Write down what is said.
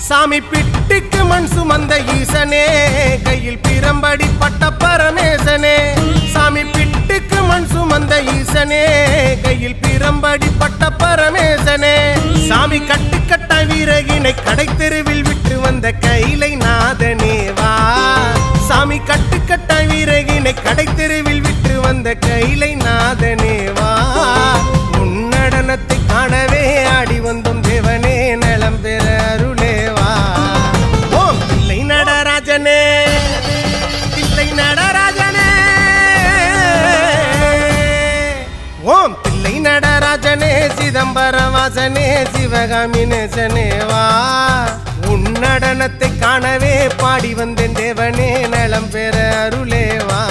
சாமி பிட்டுக்கு மண் சுமந்த ஈசனே, கையில் பிரம்படி பட்ட பரமேசனே. சாமி பிட்டுக்கு மண் சுமந்த ஈசனே, கையில் பிரம்படி பட்ட பரமேசனே. சாமி கட்டுக்கட்ட வீரகினை கடை தெருவில் விட்டு வந்த கைலை நாதனே வா. சாமி கட்டுக்கட்ட வீரகினை கடை தெருவில் விட்டு வந்த கைலை நாதனே வா. உன்னடனத்தை காணவே ஆடி வந்தோம் தேவனே, நலம் பெற அருளேவா. ஓம் தில்லை நடராஜனே, தில்லை நடராஜனே. ஓம் தில்லை நடராஜனே, சிதம்பரவாசனே, சிவகாமி நேசனே வா. உன்னடனத்தை காணவே பாடி வந்தேன் தேவனே, நலம் பெற அருளேவா.